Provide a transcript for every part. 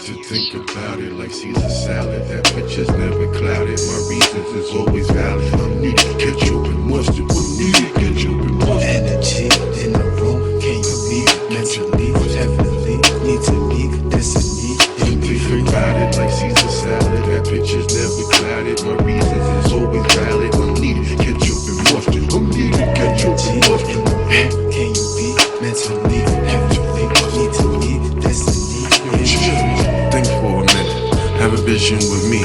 To think about it like Caesar salad, that picture's never clouded. My reasons is always valid. I'm needed ketchup and mustard. I'm needed ketchup and mustard. Energy in the room, can you be mentally, heavenly, need to be destiny. To think about it like Caesar salad, that picture's never clouded. My reasons is always valid. I'm needed ketchup and mustard. I'm needed ketchup and mustard. In the room, can you be mentally, heavenly, need to be destiny. Think for a minute, have a vision with me.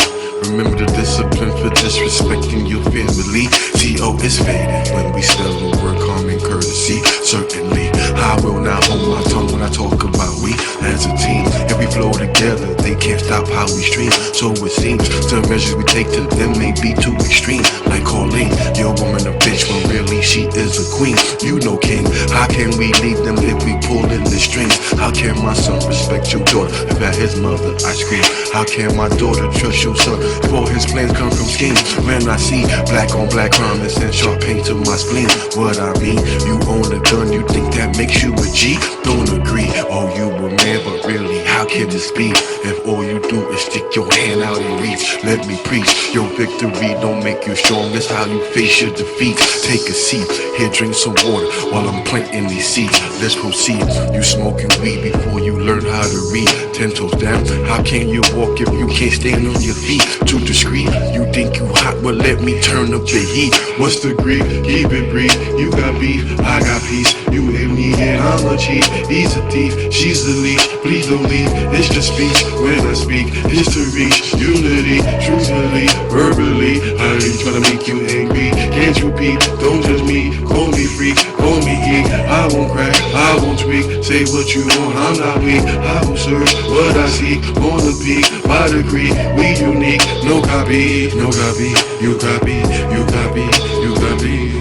Remember the discipline for disrespecting your family. T.O. is faded when we still word common courtesy. Certainly, I will not hold my tongue when I talk about we as a team. If we flow together, they can't stop how we stream. So it seems the measures we take to them may be too extreme. Like calling your woman a bitch when really she is a queen. You know, king, how can we leave them if we pull in the strings? How can my son respect your daughter if at his mother I scream? How can my daughter trust your son if all his plans come from schemes? When I see black on black crime and send sharp pain to my spleen. What I mean, you own a gun, you think that makes you a G? Don't agree, oh you a man, but really, how can this be? If all you do is stick your hand out and reach, let me preach. Your victory don't make you strong, that's how you face your defeat. Take a seat, here drink some water while I'm planting these seeds. Let's proceed, you smoking weed before you learn how to read. 10 toes down, how can you walk if you can't stand on your feet? Too discreet, you think you hot, well let me turn up the heat. What's the grief? Keep it brief. You got beef, I got peace. You hit me and I'm a cheat. He's a thief, she's the leech. Please don't leave, it's just speech. When I speak, it's to reach unity, truthfully, verbally. I ain't tryna make you angry. Can't you peep? Don't judge me. Call me freak, call me geek. I won't crack, I won't tweak. Say what you want, I'm not weak. I will search what I seek on the peak. By degree, we unique. No copy, no copy. You copy, you copy, you copy.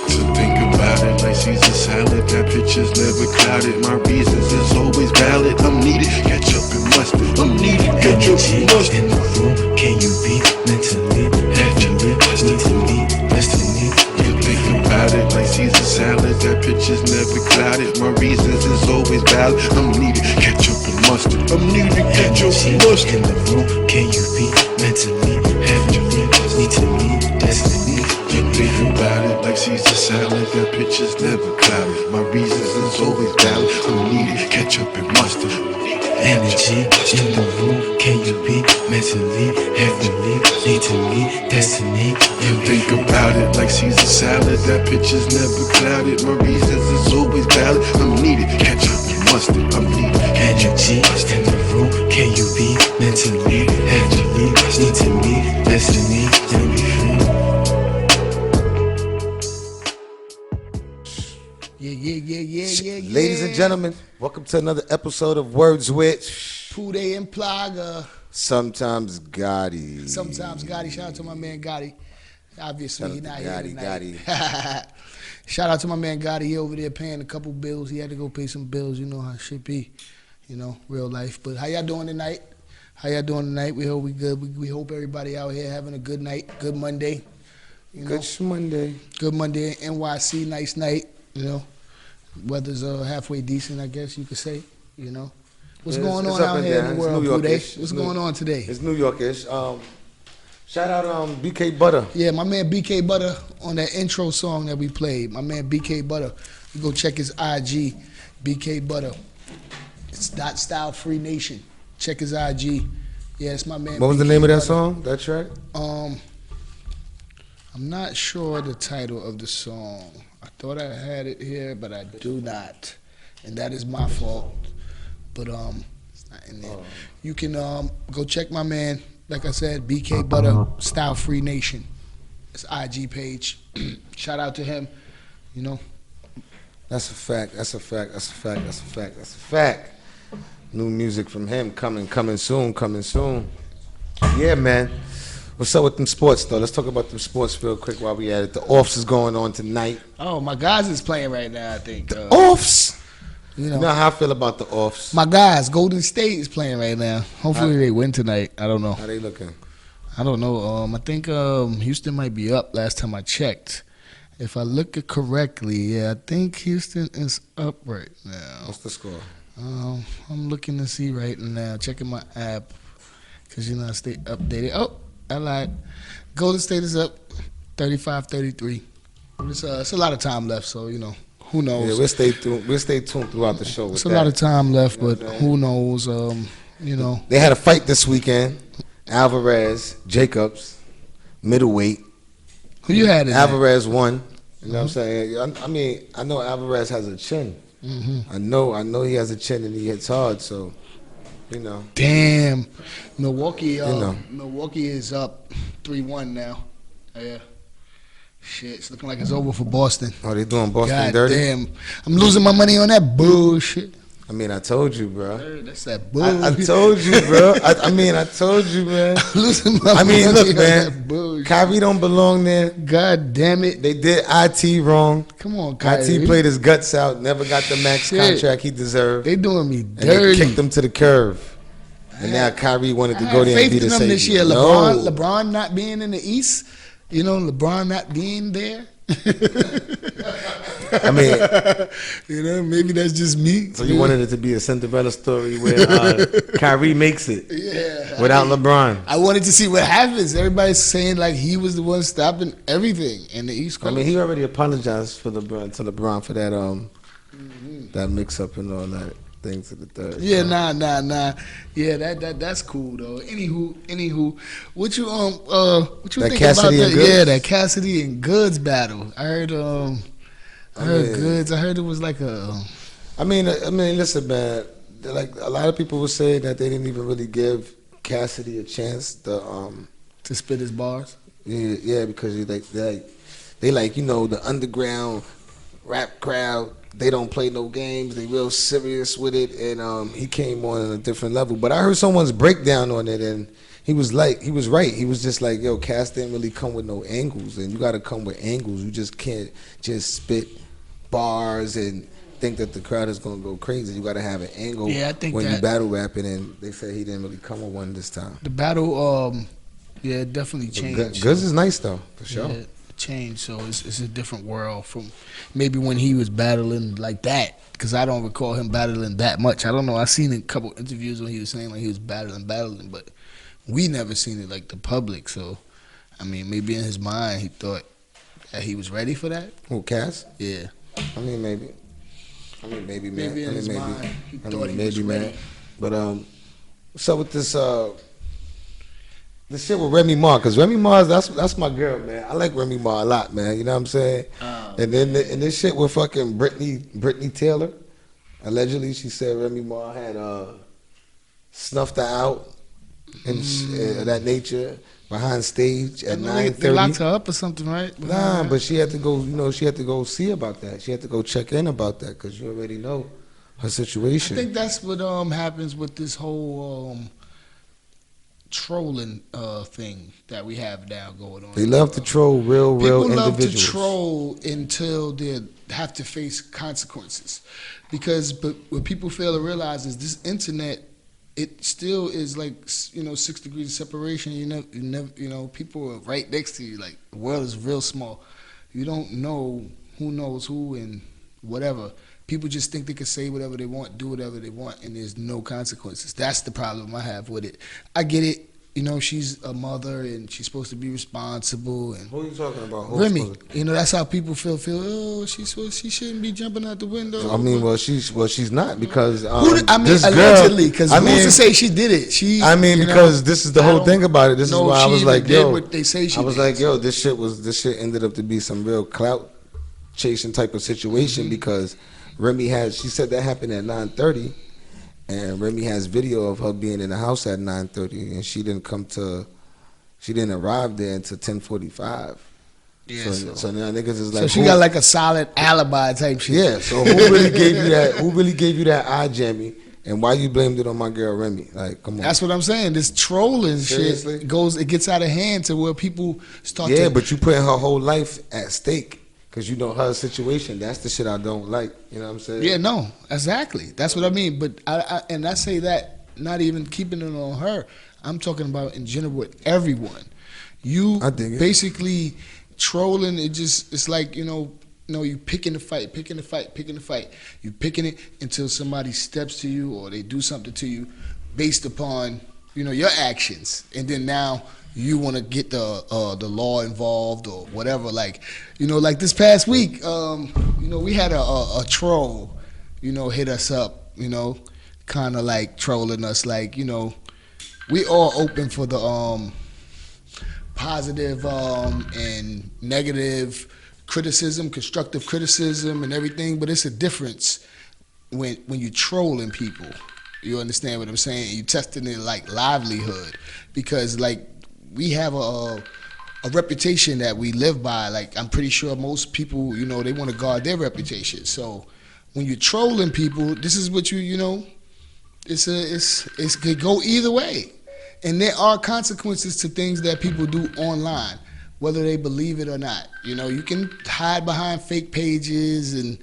To think about it like Caesar salad, that picture's never clouded. My reasons is always valid. I'm needed ketchup and mustard. I'm needed ketchup and mustard. In the room, can you be mentally, heavenly, need to be destiny. To think about it like Caesar salad, that picture's never clouded. My reasons is always valid. I'm needed ketchup and mustard. I'm needed ketchup and mustard. In the room, can you be mentally, heavenly, need to be destiny. To think about it like Caesar salad, that picture's never clouded. My reasons is always valid. I'm needed ketchup and mustard. Energy in the room, can you be mentally, heavenly, need to be destiny. To think about it like Caesar salad, that picture's never clouded. My reasons is always valid. I'm needed ketchup and mustard. I'm needed Energy in the room, can you be mentally, heavenly, need to be destiny. Yeah. Ladies and gentlemen, welcome to another episode of Words with POODAY and PLAGA. Sometimes Gotti. Sometimes Gotti. Shout out to my man Gotti. Obviously, he's not here tonight. Gotti. Shout out to my man Gotti. He over there paying a couple bills. He had to go pay some bills. You know how shit be. You know, real life. But how y'all doing tonight? How y'all doing tonight? We hope we good. We hope everybody out here having a good night. Good Monday. You know? Good Monday. Good Monday. NYC. Nice night. You know. Weather's halfway decent, I guess you could say. You know. What's going on out here in the world, POODAY? What's going on today? It's New Yorkish. Shout out BK Butter. Yeah, my man BK Butter on that intro song that we played. My man BK Butter. You go check his IG, BK Butter. It's .style free nation. Check his IG. Yeah, it's my man. What was BK the name of that Butter. song? That track? I'm not sure the title of the song. I thought I had it here, but I do not, and that is my fault. But it's not in there. You can go check my man. Like I said, BK Butter, Style Free Nation. It's IG page. Shout out to him. You know. That's a fact. That's a fact. That's a fact. That's a fact. That's a fact. New music from him coming soon. Yeah, man. What's up with them sports, though? Let's talk about them sports real quick while we at it. The offs is going on tonight. Oh, my guys is playing right now, I think. The offs? You know how I feel about the offs. My guys, Golden State is playing right now. Hopefully they win tonight. I don't know. How they looking? I don't know. I think Houston might be up last time I checked. If I look it correctly, yeah, I think Houston is up right now. What's the score? I'm looking to see right now, checking my app, because I stay updated. Oh, I lied. Golden State is up 35-33. It's a lot of time left, so, who knows? Yeah, we'll stay tuned throughout the show. It's a lot of time left, but who knows? They had a fight this weekend. Alvarez, Jacobs, middleweight. Who you had in that? Alvarez won. You know what I'm saying? I mean, I know Alvarez has a chin. I know he has a chin and he hits hard. So, Damn, Milwaukee. Milwaukee is up 3-1 now. Yeah. Shit, it's looking like it's over for Boston. Oh, they doing Boston God dirty? Damn, I'm losing my money on that bullshit. I mean, I told you, bro. That's that bullshit. I told you, bro. I told you, man. I'm losing my money look, on man. that bullshit. Kyrie don't belong there. God damn it. They did IT wrong. Come on, Kyrie. IT played his guts out, never got the max contract he deserved. They doing me And dirty. they kicked him to the curve. And now Kyrie wanted to go there and be the faith in them savior. this year. No. LeBron not being in the East, LeBron not being there. I mean, maybe that's just me. so you wanted it to be a Cinderella story where Kyrie makes it without LeBron. I wanted to see what happens. Everybody's saying like he was the one stopping everything in the East Coast. I mean, he already apologized to LeBron for that that mix up and all that thing to the third. Yeah, nah. Yeah, that's cool though. Anywho, what you think about that? Yeah, that Cassidy and Goods battle. I heard Goods. I heard it was like a. I mean, listen, man. Like a lot of people were saying that they didn't even really give Cassidy a chance to spit his bars. Yeah, because they like the underground rap crowd. They don't play no games. They real serious with it, and he came on a different level. But I heard someone's breakdown on it, and he was right. He was just like, yo, Cass didn't really come with no angles, and you got to come with angles. You just can't just spit bars and think that the crowd is gonna go crazy. You got to have an angle when you battle rapping, and they said he didn't really come with one this time. The battle, definitely changed. Goods is nice though, for sure. Yeah. Change, so it's a different world from maybe when he was battling like that, because I don't recall him battling that much. I don't know. I seen a couple interviews when he was saying like he was battling, but we never seen it like the public. So I mean, maybe in his mind he thought that he was ready for that. Who, Cass? Yeah. I mean, maybe. Maybe, man. Maybe in his mind he thought he was ready. But what's up with this? The shit with Remy Ma, because Remy Ma, that's my girl, man. I like Remy Ma a lot, man. You know what I'm saying? And then this shit with fucking Brittany Taylor. Allegedly, she said Remy Ma had snuffed her out and of that nature behind stage at 9:30. They locked her up or something, right? Nah, but she had to go. She had to go see about that. She had to go check in about that because you already know her situation. I think that's what happens with this whole trolling thing that we have now going on. They love to troll real People individuals. love to troll until they have to face consequences, but what people fail to realize is this internet, it still is like 6 degrees of separation. You never people are right next to you. Like the world is real small. You don't know who knows who and whatever. People just think they can say whatever they want, do whatever they want, and there's no consequences. That's the problem I have with it. I get it. She's a mother and she's supposed to be responsible. And who are you talking about? Remy. That's how people feel. Oh, she shouldn't be jumping out the window. I mean, she's not because allegedly. Because who's to say she did it? Because this is the whole thing about it. This is why I was like, yo, what they say she I was did. like, yo, this shit ended up to be some real clout chasing type of situation because Remy she said that happened at 9:30. And Remy has video of her being in the house at 9:30, and she didn't arrive there until 10:45. Yeah. So now niggas is like, so she got like a solid alibi type shit. Yeah. So who really gave you that? Who really gave you that eye jammy? And why you blamed it on my girl Remy? Like, come on. That's what I'm saying. This trolling shit it gets out of hand to where people start. Yeah, but you putting her whole life at stake. Because her situation, that's the shit I don't like. You know what I'm saying? Yeah, no, exactly. That's what I mean. But I say that not even keeping it on her. I'm talking about in general with everyone. You basically trolling. It's like you picking the fight, picking the fight, picking the fight. You picking it until somebody steps to you or they do something to you based upon, your actions. And then now you want to get the law involved or whatever. Like, like this past week, we had a troll, hit us up, kind of like trolling us. Like, we all open for the positive and negative criticism, constructive criticism and everything, but it's a difference when you trolling people. You understand what I'm saying? You testing their like livelihood, because like we have a reputation that we live by. Like, I'm pretty sure most people, they want to guard their reputation. So when you're trolling people, this is what it could go either way. And there are consequences to things that people do online, whether they believe it or not. You can hide behind fake pages and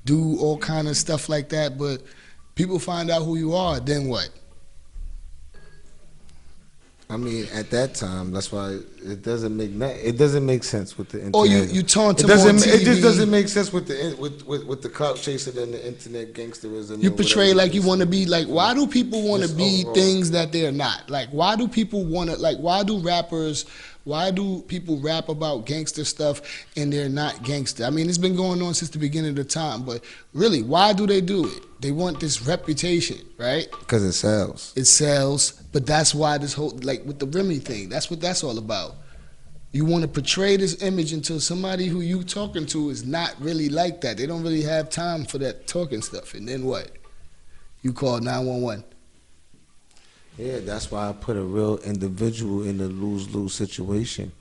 do all kind of stuff like that, but people find out who you are, then what? I mean, at that time, that's why it doesn't make sense with the internet. Or you taunt them it on TV. It just doesn't make sense with the clout chasing and the internet gangsterism. You portray like you want to be like. Why do people want to be things that they're not? Like, why do people want to like? Why do people rap about gangster stuff and they're not gangster? I mean, it's been going on since the beginning of the time, but really, why do they do it? They want this reputation, right? Because it sells. It sells, but that's why this whole, like with the Remy thing, that's what that's all about. You want to portray this image until somebody who you talking to is not really like that. They don't really have time for that talking stuff. And then what? You call 911. Yeah, that's why I put a real individual in a lose-lose situation.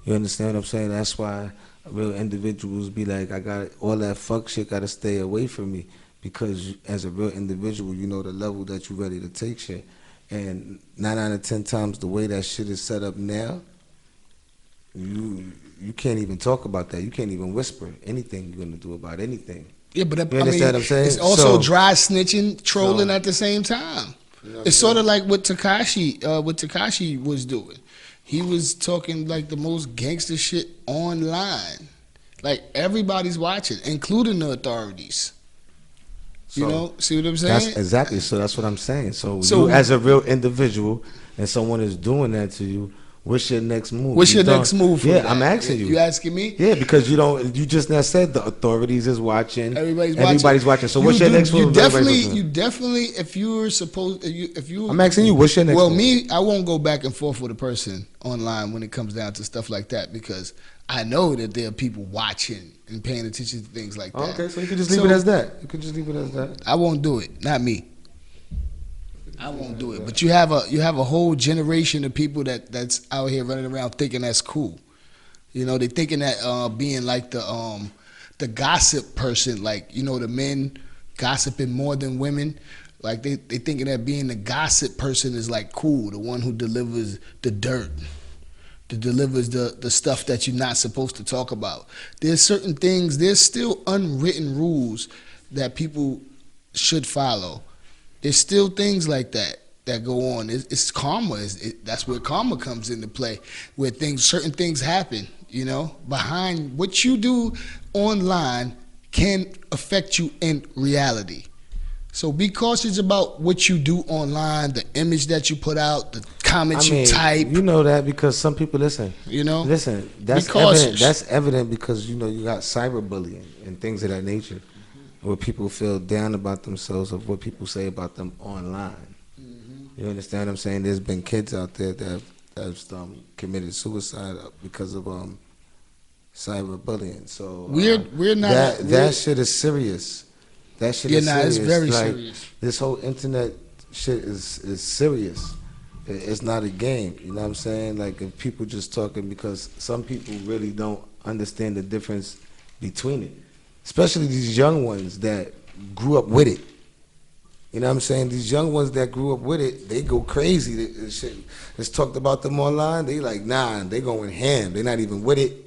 You understand what I'm saying? That's why real individuals be like, I got all that fuck shit got to stay away from me, because as a real individual, you know the level that you're ready to take shit. And 9 out of 10 times, the way that shit is set up now, you can't even talk about that. You can't even whisper anything you're gonna do about anything. Yeah, but you understand what I'm saying? It's also dry snitching, trolling at the same time. You know it's sort of like what Tekashi was doing. He was talking like the most gangster shit online. Like, everybody's watching, including the authorities. So, see what I'm saying? That's exactly. So that's what I'm saying. So you, as a real individual, and someone is doing that to you, what's your next move? What's your next move? Yeah, I'm asking you. You asking me? Yeah, because you just now said the authorities is watching. Everybody's watching. So what's your next move? You definitely, if you're supposed, if you. I'm asking you, what's your next move? Well, I won't go back and forth with a person online when it comes down to stuff like that, because I know that there are people watching and paying attention to things like that. Okay, so you can just leave it as that. You can just leave it as that. I won't do it. Not me. I won't do it. But you have a whole generation of people that's out here running around thinking that's cool. They thinking that being like the gossip person, like, the men gossiping more than women. Like, they thinking that being the gossip person is like cool, the one who delivers the dirt, that delivers the stuff that you're not supposed to talk about. There's certain things, there's still unwritten rules that people should follow. There's still things like that go on. It's karma. That's where karma comes into play, where certain things happen, behind what you do online can affect you in reality. So be cautious about what you do online, the image that you put out, the comments you type. You know that because some people listen. Listen, that's evident. That's evident because you got cyberbullying and things of that nature, where people feel down about themselves of what people say about them online. You understand what I'm saying? There's been kids out there that have committed suicide because of cyberbullying. So we're not that shit is serious. That shit is serious. It's very serious. This whole internet shit is serious. It's not a game. You know what I'm saying? Like, if people just talking, because some people really don't understand the difference between it. Especially these young ones that grew up with it. You know what I'm saying? These young ones that grew up with it, they go crazy. It's talked about them online. They like, nah, they going ham. They're not even with it.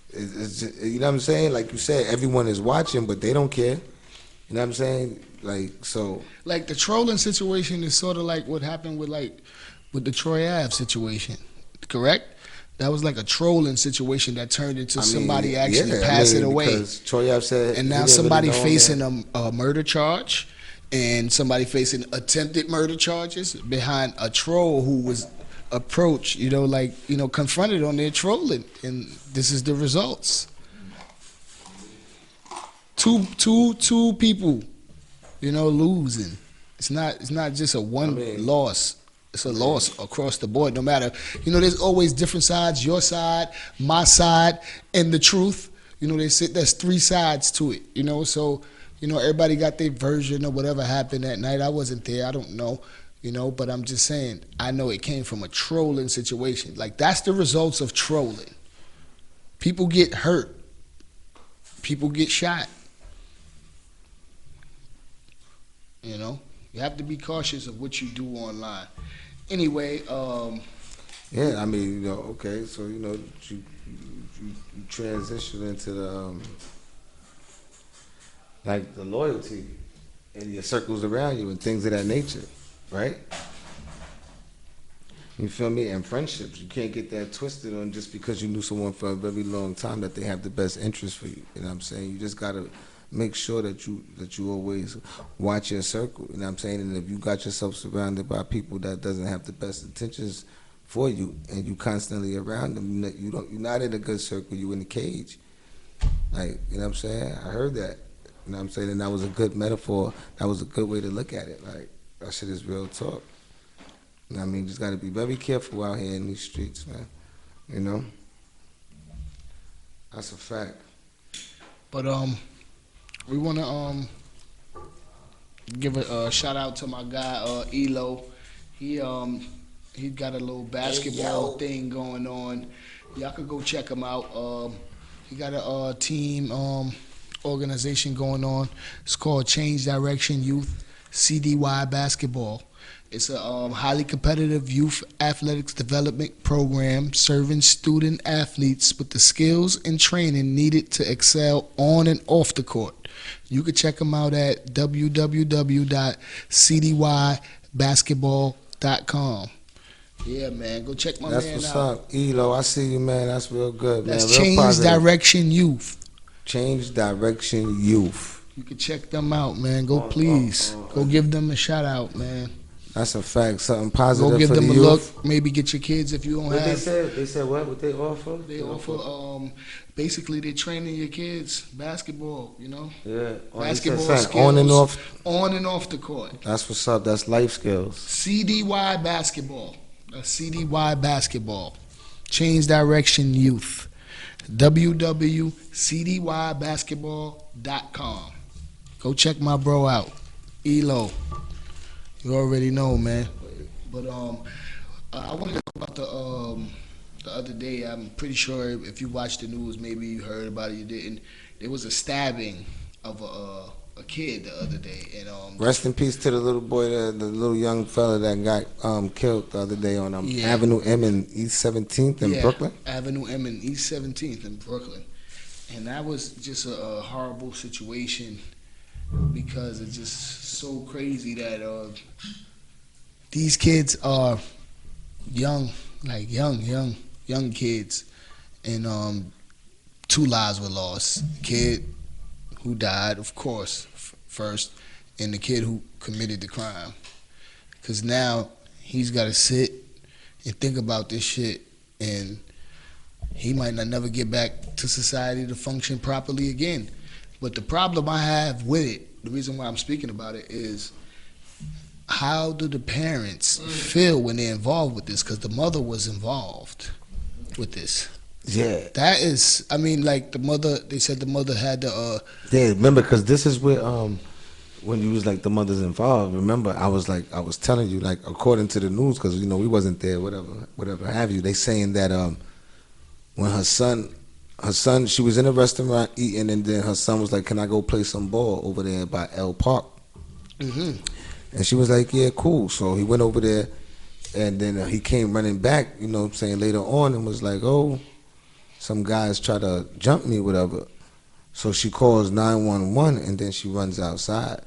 It's just, you know what I'm saying? Like you said, everyone is watching, but they don't care. You know what I'm saying? Like, so. Like, the trolling situation is sort of like what happened with the Troy Ave situation, correct? That was like a trolling situation that turned into somebody actually passing away. Because Troy Ave said, and now somebody facing a murder charge, and somebody facing attempted murder charges behind a troll who was approached, confronted on their trolling, and this is the results. Two people, losing. It's not just a one loss. It's a loss across the board. No matter, there's always different sides. Your side, my side, and the truth. They say there's three sides to it. So everybody got their version of whatever happened that night. I wasn't there. I don't know. But I'm just saying, I know it came from a trolling situation. Like, that's the results of trolling. People get hurt. People get shot. You have to be cautious of what you do online. Anyway, yeah, okay, so you transition into the like the loyalty and your circles around you and things of that nature, right? You feel me? And friendships, you can't get that twisted on just because you knew someone for a very long time that they have the best interest for you. You know what I'm saying? You just gotta make sure that you always watch your circle. You know what I'm saying? And if you got yourself surrounded by people that doesn't have the best intentions for you, and you constantly around them, you're not in a good circle. You in a cage. Like, you know what I'm saying? I heard that. You know what I'm saying? And that was a good metaphor. That was a good way to look at it. Like, that shit is real talk. You know what I mean? Just got to be very careful out here in these streets, man. That's a fact. But we want to give a shout out to my guy Elo. He got a little basketball thing going on. Y'all could go check him out. He got a team organization going on. It's called Change Direction Youth CDY Basketball. It's a highly competitive youth athletics development program serving student athletes with the skills and training needed to excel on and off the court. You can check them out at www.cdybasketball.com. Yeah, man. Go check my man out. That's what's up. Elo, I see you, man. That's real good, man. That's Change Direction Youth. Change Direction Youth. You can check them out, man. Go please. Go give them a shout out, man. That's a fact. Something positive for the youth. Go give them a youth. look. Maybe get your kids if you don't have. They said what? What they offer? They offer basically they're training your kids basketball. Yeah. Basketball skills. On and off. On and off the court. That's what's up. That's life skills. CDY Basketball. CDY Basketball. Change Direction Youth. www.cdybasketball.com. Go check my bro out. Elo. You already know, man. But I want to talk about the other day. I'm pretty sure if you watched the news, maybe you heard about it. You didn't. There was a stabbing of a kid the other day, and rest in peace to the little boy, the little young fella that got killed the other day on Avenue M and East 17th in Brooklyn. Avenue M and East 17th in Brooklyn, and that was just a horrible situation. Because it's just so crazy that these kids are young kids, and 2 lives were lost. The kid who died, of course, first, and the kid who committed the crime. Because now he's got to sit and think about this shit, and he might not never get back to society to function properly again. But the problem I have with it, the reason why I'm speaking about it, is how do the parents feel when they're involved with this? Because the mother was involved with this. Yeah. That is, like the mother, they said the mother had the... Yeah, remember, because this is where, when you was like the mother's involved, remember, I was telling you, like, according to the news, because, we wasn't there, whatever have you, they saying that when her son, she was in a restaurant eating, and then her son was like, "Can I go play some ball over there by L Park?" Mm-hmm. And she was like, "Yeah, cool." So he went over there, and then he came running back, later on, and was like, "Oh, some guys try to jump me, whatever." So she calls 911, and then she runs outside.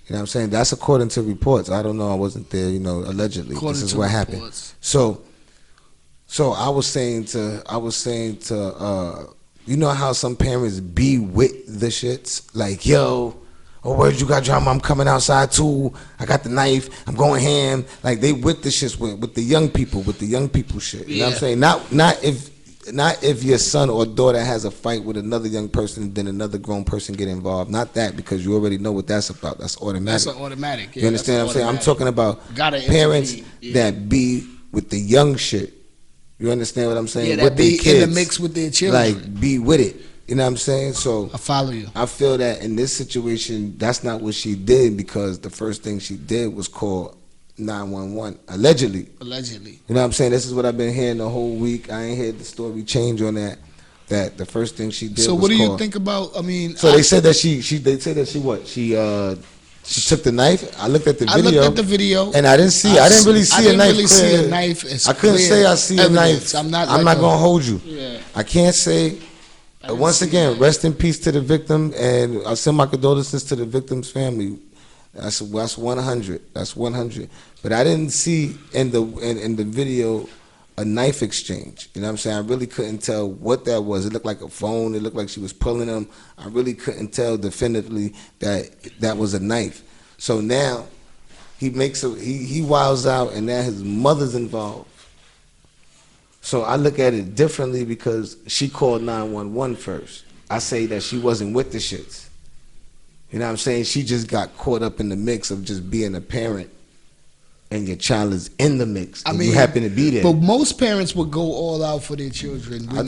You know what I'm saying? That's according to reports. I don't know. I wasn't there, allegedly. This is what happened. So So I was saying to, you know how some parents be with the shits? Like, yo, oh, where'd you got drama? I'm coming outside too. I got the knife. I'm going ham. Like, they with the shits with the young people, shit. You know what I'm saying? Not if your son or daughter has a fight with another young person, then another grown person get involved. Not that, because you already know what that's about. That's automatic. That's an automatic. Yeah, you understand what I'm saying? I'm talking about parents that be with the young shit. You understand what I'm saying? Yeah, that with be their kids, in the mix with their children. Like, be with it. You know what I'm saying? So I follow you. I feel that in this situation, that's not what she did, because the first thing she did was call 911, allegedly. Allegedly. You know what I'm saying? This is what I've been hearing the whole week. I ain't heard the story change on that. That the first thing she did was So what do call. you think about, I mean... So they said that she what? She took the knife. I looked at the video. I looked at the video. And I didn't really see a knife. I didn't really see a knife as I couldn't say I see evidence. a knife. I'm not gonna hold you. Yeah. I can't say. Once again, rest in peace to the victim, and I send my condolences to the victim's family. That's 100. That's 100. But I didn't see in the video a knife exchange. You know what I'm saying? I really couldn't tell what that was. It looked like a phone. It looked like she was pulling them. I really couldn't tell definitively that that was a knife. So now he wiles out, and now his mother's involved. So I look at it differently, because she called 911 first. I say that she wasn't with the shits. You know what I'm saying? She just got caught up in the mix of just being a parent, and your child is in the mix. And you happen to be there. But most parents would go all out for their children. I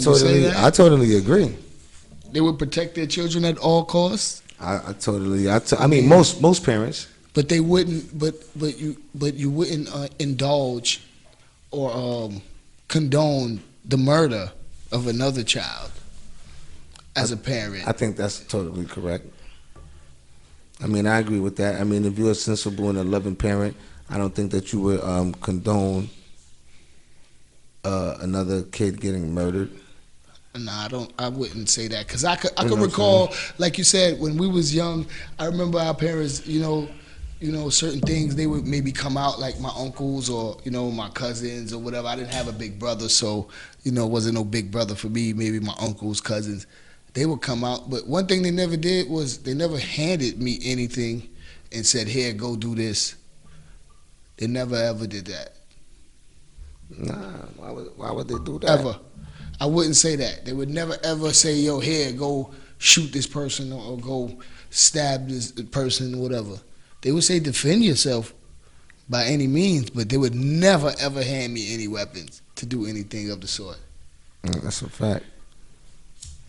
totally agree. They would protect their children at all costs. I mean, most parents. But they wouldn't. But you wouldn't indulge or condone the murder of another child as a parent. I think that's totally correct. I mean, I agree with that. I mean, if you're a sensible and a loving parent, I don't think that you would condone another kid getting murdered. No, I wouldn't say that, because I could recall, like you said, when we was young. I remember our parents, you know, certain things, they would maybe come out, like my uncles or, you know, my cousins or whatever. I didn't have a big brother, so, you know, it wasn't no big brother for me. Maybe my uncles, cousins, they would come out. But one thing they never did was they never handed me anything and said, here, go do this. They never ever did that. Nah, why would they do that? Ever. I wouldn't say that. They would never ever say, yo, here, go shoot this person or go stab this person, whatever. They would say defend yourself by any means, but they would never ever hand me any weapons to do anything of the sort. That's a fact.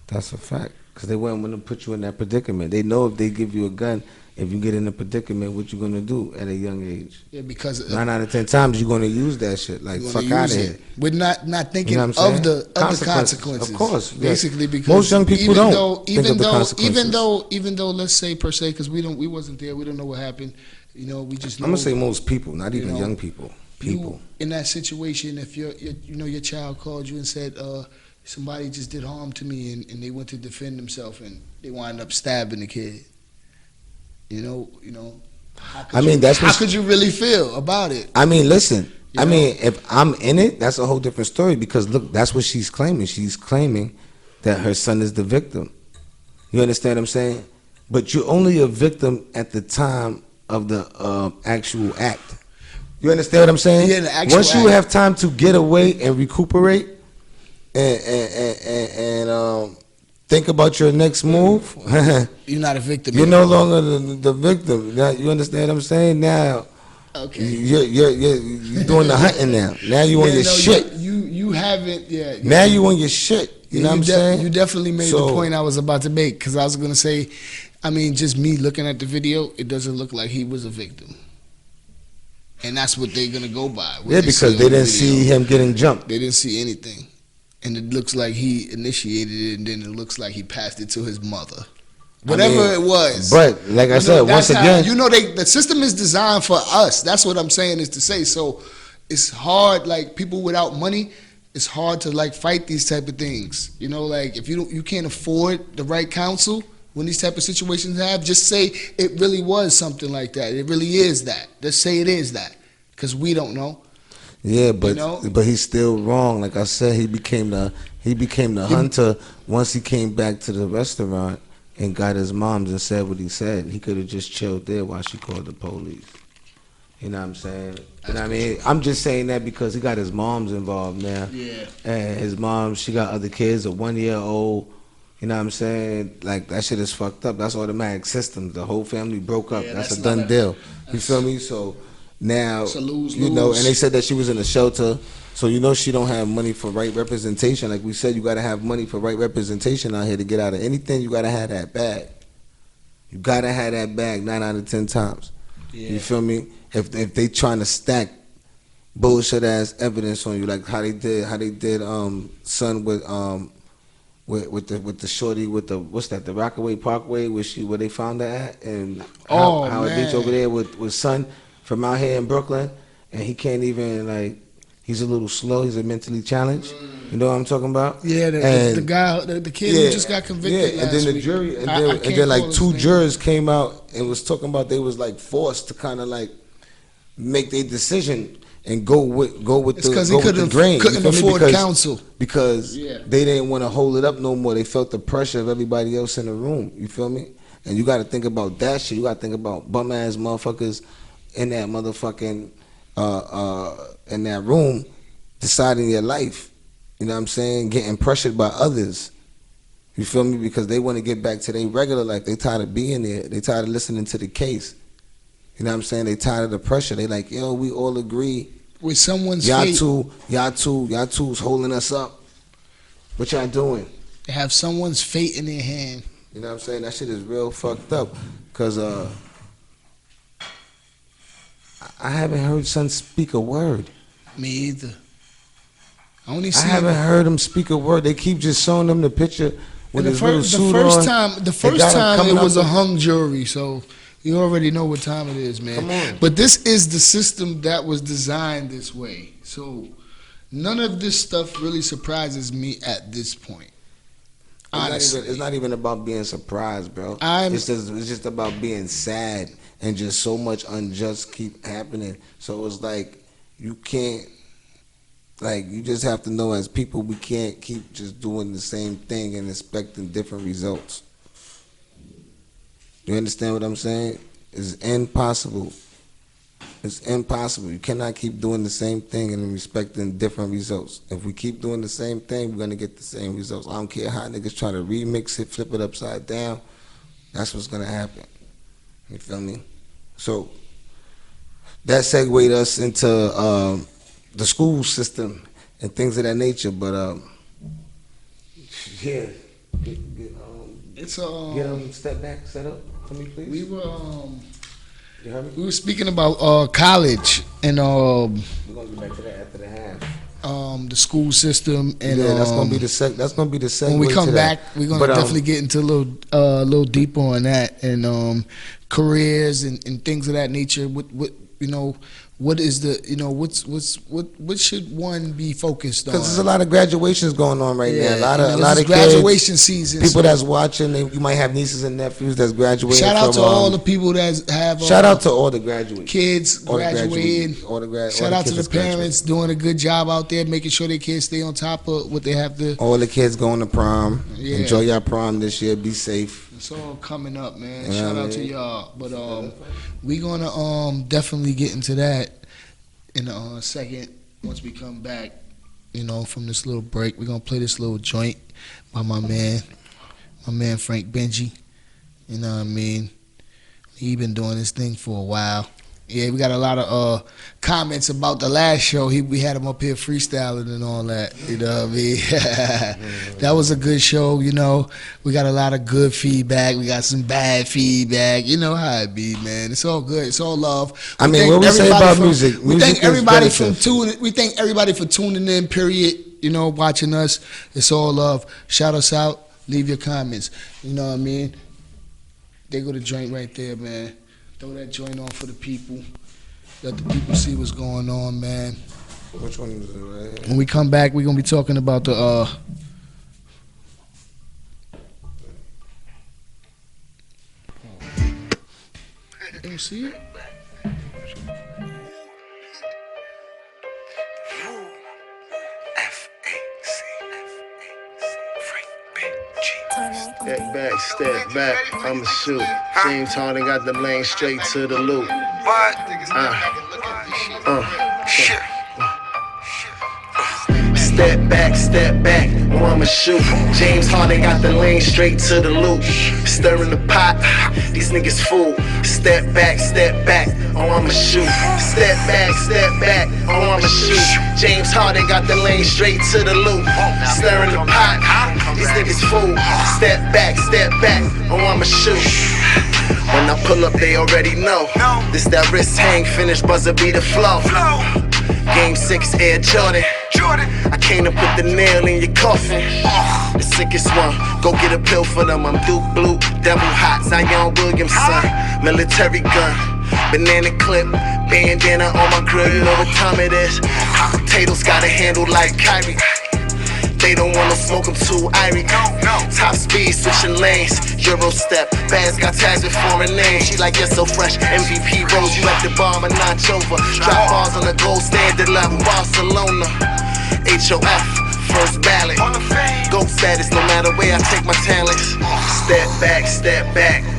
That's a fact. Because they wouldn't want to put you in that predicament. They know if they give you a gun, if you get in a predicament, what you gonna do at a young age? Yeah, because 9 out of 10 times you're gonna use that shit. Like, fuck out of here. We're not thinking You know what I'm of the consequences. Of course, basically, because most young people don't think of the consequences. Even though, let's say per se, because we wasn't there, we don't know what happened. You know, we just know. I'm gonna say most people, not even young people. You, in that situation, if your child called you and said, somebody just did harm to me, and they went to defend themselves, and they wound up stabbing the kid. You know. How could you really feel about it? I mean, listen. I mean, if I'm in it, that's a whole different story. Because look, that's what she's claiming. She's claiming that her son is the victim. You understand what I'm saying? But you're only a victim at the time of the actual act. You understand what I'm saying? Yeah, the actual Once you have time to get away and recuperate and think about your next move, you're not a victim. You're no longer the victim. Now, you understand what I'm saying? Now, okay, you're doing the hunting now. Now you on your shit. You haven't. Yeah. Now you on your shit. You know what I'm saying? You definitely made the point I was about to make, because I was gonna say, I mean, just me looking at the video, it doesn't look like he was a victim. And that's what they're gonna go by. Yeah, because they didn't see him getting jumped. They didn't see anything. And it looks like he initiated it, and then it looks like he passed it to his mother. Whatever it was. But like I said, once again, the system is designed for us. That's what I'm saying is to say. So it's hard, like people without money, it's hard to like fight these type of things. You know, like if you can't afford the right counsel when these type of situations have, just say it really was something like that. It really is that. Just say it is that, because we don't know. Yeah, but You know? but he's still wrong. Like I said, he became the hunter once he came back to the restaurant and got his moms and said what he said. He could have just chilled there while she called the police. You know what I'm saying? You know what I mean? I'm just saying that because he got his moms involved now. Yeah. And his mom, she got other kids, a 1-year-old. You know what I'm saying? Like, that shit is fucked up. That's automatic systems. The whole family broke up. Yeah, that's that's a done not a- deal. You feel me? So now, It's a lose-lose. you know, and they said that she was in a shelter. So you know she don't have money for right representation. Like we said, you got to have money for right representation out here to get out of anything. You got to have that bag. You got to have that bag 9 out of 10 times. Yeah. You feel me? If they trying to stack bullshit ass evidence on you, like how they did son with the shorty with the what's that, the Rockaway Parkway where they found her at, and how a bitch over there with son from out here in Brooklyn, and he can't even, like, he's a little slow, he's a mentally challenged. You know what I'm talking about? Yeah, the guy, the kid who just got convicted last and then the week. jury, and I then can't like call his 2 name. jurors came out and was talking about they was like forced to kind of like make their decision and go with It's because he with the grain. couldn't You feel me? afford counsel. Because Yeah. they didn't want to hold it up no more. They felt the pressure of everybody else in the room. You feel me? And you got to think about that shit. You got to think about bum ass motherfuckers in that motherfucking in that room deciding your life. You know what I'm saying? Getting pressured by others. You feel me? Because they want to get back to their regular life. They tired of being there. They tired of listening to the case. You know what I'm saying? They tired of the pressure. They like, yo, we all agree. With someone's Y'all fate, two's holding us up. What y'all doing? they have someone's fate in their hand. You know what I'm saying? That shit is real fucked up. Cause I haven't heard son speak a word. Me either. I only I see haven't heard him speak a word. They keep just showing them the picture with the his little first, suit the first on. time, the They first got him time coming it up was a with- hung jury, so you already know what time it is, man. Come on. But this is the system that was designed this way, so none of this stuff really surprises me at this point. Honestly, It's not even about being surprised, bro. I'm- It's just about being sad and just so much unjust keep happening. So it's like you can't, like, you just have to know as people we can't keep just doing the same thing and expecting different results. You understand what I'm saying? It's impossible. It's impossible. You cannot keep doing the same thing and expecting different results. If we keep doing the same thing, we're gonna get the same results. I don't care how niggas try to remix it, flip it upside down. That's what's gonna happen. You feel me? So that segued us into the school system and things of that nature. But yeah, it's get step back, set up for me, please. we were You heard me? we were speaking about college and We're gonna get back to that after the half. the school system and Yeah, that's gonna be the that's gonna be the segue. when we come to back, that. we're gonna But, definitely get into a little deeper on that and careers and things of that nature. What you know, what is the what should one be focused on? because there's a lot of graduations going on right now. A lot of this is kids, graduation season. people so that's watching. You might have nieces and nephews that's graduating. shout out from, to all the people that have shout out to all the graduates. kids All the graduating. all Shout out to kids the that's parents doing a good job out there, making sure their kids stay on top of what they have to. all the kids going to prom. Yeah. Enjoy your prom this year. Be safe. It's all coming up, man. Yeah, Shout out to y'all. But we gonna definitely get into that in a second once we come back. You know, from this little break, we're gonna play this little joint by my man Frank Benji. You know what I mean? He been doing this thing for a while. Yeah, we got a lot of comments about the last show. We had him up here freestyling and all that. You know what I mean? That was a good show. You know, we got a lot of good feedback. We got some bad feedback. You know how it be, man. It's all good. It's all love. I mean, thank what we say everybody about for- music? We Music thank is everybody relative. We thank everybody for tuning in. Period. You know, watching us. It's all love. Shout us out. Leave your comments. You know what I mean? They go to joint right there, man. Throw that joint on for the people. Let the people see what's going on, man. Which one is it right here? When we come back, we're gonna be talking about the You see it? back, step back, I'ma shoot. James Harden got the lane straight to the loop. Shit. Step back, oh I'ma shoot. James Harden got the lane straight to the loop. Stirring the pot, these niggas fool. Step back, oh I'ma shoot. Step back, oh I'ma shoot. James Harden got the lane straight to the loop. Stirring the pot, these niggas fool. Step back, oh I'ma shoot. When I pull up, they already know. This that wrist hang, finish, buzzer be the flow. Game 6, Air Jordan. I came to put the nail in your coffin. The sickest one, go get a pill for them. I'm Duke Blue, Devil Hot, Zion Williamson. Military gun, banana clip, bandana on my grill. You know what time it is. Potatoes got a handle like Kyrie. They don't wanna smoke them too irie. Top speed, switching lanes. Euro step, bags got tags with foreign names. She like, you're so fresh. MVP rolls, you at the bar, a notch over. Drop bars on the gold standard level. Barcelona, HOF, first ballot. Goat status, no matter where I take my talents. Step back,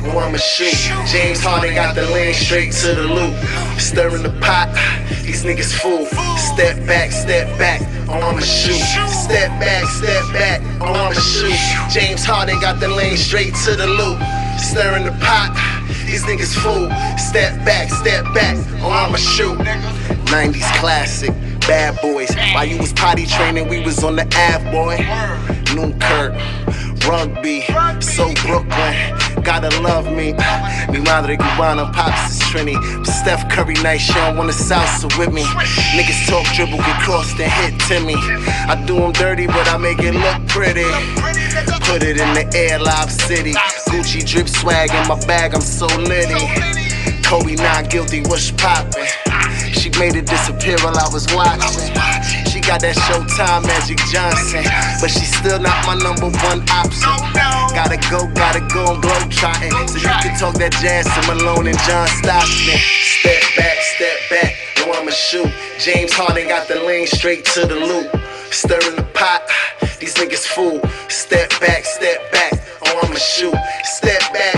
oh I'ma shoot. James Harden got the lane straight to the loop. Stirring the pot, these niggas fool. Step back, oh I'ma shoot. Step back, oh I'ma shoot. James Harden got the lane straight to the loop. Stirring the pot, these niggas fool. Step back, oh I'ma shoot. 90s classic, bad boys. While you was potty training, we was on the Ave, boy. Newkirk, rugby, so Brooklyn. Gotta love me. Mi madre cubana, pops is Trini. Steph Curry night, she don't wanna salsa with me. Niggas talk dribble, get crossed and hit Timmy. I do them dirty, but I make it look pretty. Put it in the air, Live City. Gucci drip swag in my bag, I'm so litty. Kobe not guilty, what's poppin'? She made it disappear while I was watching. She got that Showtime Magic Johnson, but she's still not my number one option. Gotta go and globetrotting, so you can talk that jazz to Malone and John Stockton. Step back, no I'ma shoot. James Harden got the lane straight to the loop. Stirring the pot, these niggas fool. Step back, oh I'ma shoot. Step back,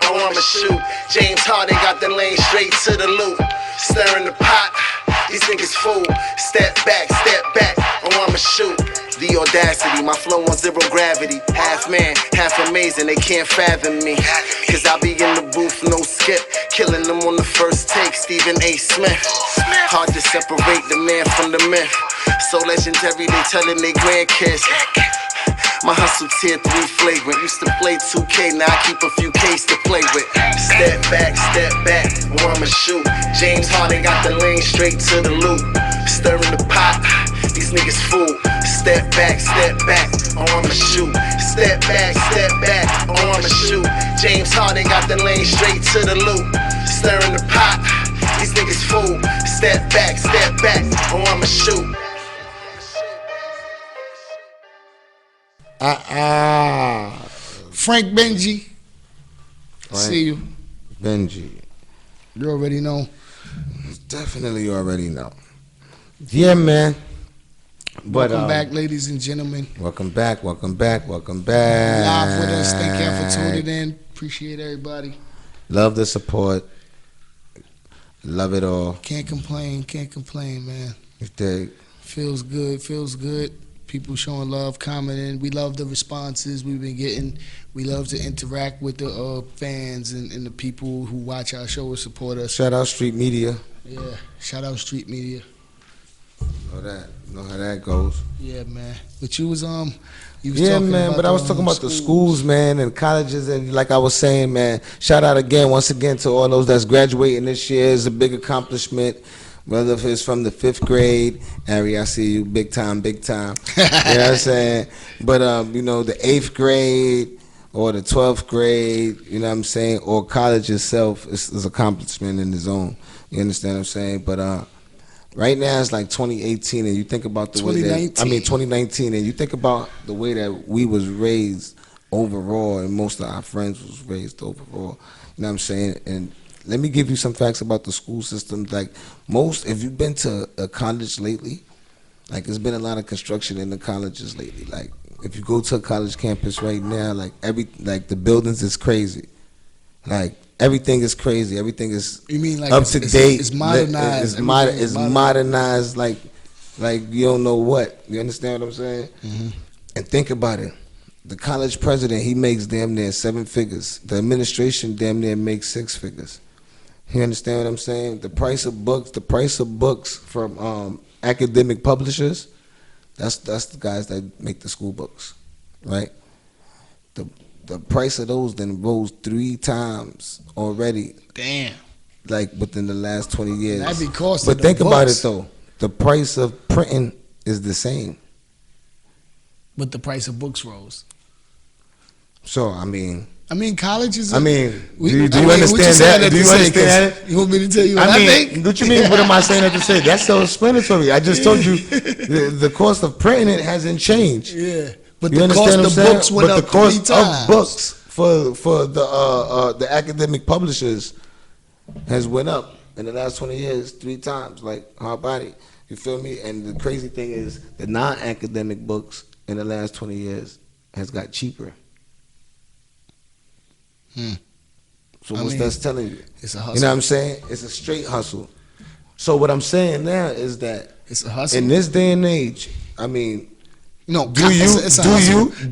oh I'ma shoot. James Harden got the lane straight to the loop. Stirring the pot, these niggas fool. Step back, oh I'ma shoot. The audacity, my flow on zero gravity. Half man, half amazing, they can't fathom me. Cause I be in the booth, no skip. Killing them on the first take, Stephen A. Smith. Hard to separate the man from the myth. So legendary, they telling they grandkids. My hustle tier 3 flagrant. Used to play 2K, now I keep a few Ks to play with. Step back, oh I'ma shoot. James Harden got the lane straight to the loop. Stirring the pot, these niggas fool. Step back, oh I'ma shoot. Step back, oh I'ma shoot. James Harden got the lane straight to the loop. Stirring the pot, these niggas fool. Step back, oh I'ma shoot. Frank Benji. Right. See you. Benji. You already know. Definitely you already know. Yeah, man. But, welcome back, ladies and gentlemen. Welcome back. Live with us. Thank y'all for tuning in. Appreciate everybody. Love the support. Love it all. Can't complain, man. If they Feels good. People showing love, commenting. We love the responses we've been getting. We love to interact with the fans and the people who watch our show and support us. shout out Street Media. Yeah, shout out Street Media. Know how that goes. Yeah, man. But you was Yeah, talking man, about but I was talking about the schools, man, and colleges, and like I was saying, man, shout out once again to all those that's graduating this year. It's a big accomplishment, whether if it's from the 5th grade, Ari, I see you, big time. You know what I'm saying? But, the 8th grade or the 12th grade, you know what I'm saying, or college itself is accomplishment in its own. You understand what I'm saying? But right now it's like 2018, and you think about the way that 2019, and you think about the way that we was raised overall, and most of our friends was raised overall. You know what I'm saying? And let me give you some facts about the school systems. Like if you've been to a college lately, like there's been a lot of construction in the colleges lately. Like if you go to a college campus right now, like the buildings is crazy. Like everything is crazy. Everything is You mean like up to date. It's modernized. It's modernized like you don't know what. You understand what I'm saying? Mm-hmm. And think about it. The college president, he makes damn near 7 figures. The administration damn near makes 6 figures. You understand what I'm saying? The price of books from academic publishers, that's the guys that make the school books, right? The price of those then rose 3 times already. Damn. Like within the last 20 years. That'd be costing. But think about it though. The price of printing is the same. But the price of books rose. So I mean, college is. do you understand that? Do you understand that? You want me to tell you what I think? What you mean? What am I saying that to say? That's so explanatory. I just told you the cost of printing it hasn't changed. Yeah, but You the understand cost what I'm of books saying? went But up the cost 3 times. of books for the academic publishers has went up in the last 20 years 3 times. Like hard body. You feel me? And the crazy thing is the non-academic books in the last 20 years has got cheaper. So what's that telling you? It's a hustle. You know what I'm saying? It's a straight hustle. So what I'm saying now is that It's a hustle. in this day and age, I mean, no, it's a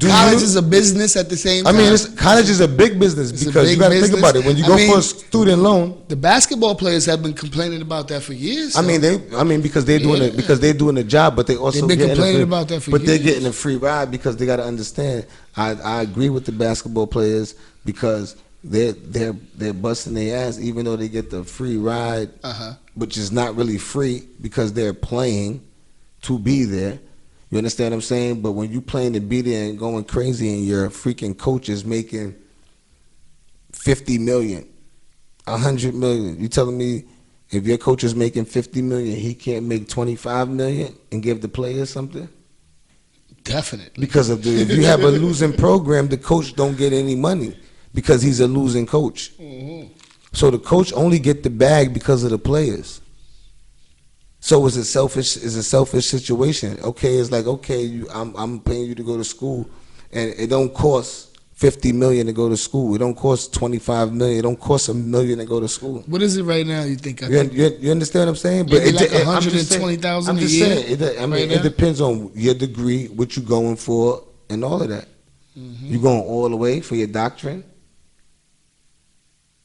college is a business at the same time. I mean, college is a big business because you got to think about it. When you go for a student loan, the basketball players have been complaining about that for years. I mean, because they're doing a job, but they also they've been complaining about that for years. But they're getting a free ride because they got to understand. I agree with the basketball players because they're busting their ass even though they get the free ride, which is not really free because they're playing to be there. You understand what I'm saying? But when you playing to be there and going crazy and your freaking coach is making 50 million, 100 million, you telling me if your coach is making 50 million, he can't make 25 million and give the players something? Definitely. Because if you have a losing program, the coach don't get any money because he's a losing coach. Mm-hmm. So the coach only get the bag because of the players. So it's a selfish situation. Okay, it's like, okay, I'm paying you to go to school, and it don't cost 50 million to go to school. It don't cost 25 million. It don't cost $1 million to go to school. What is it right now? You think? You understand what I'm saying? But it's like 120,000 a year. It depends on your degree, what you're going for, and all of that. Mm-hmm. You going all the way for your doctrine?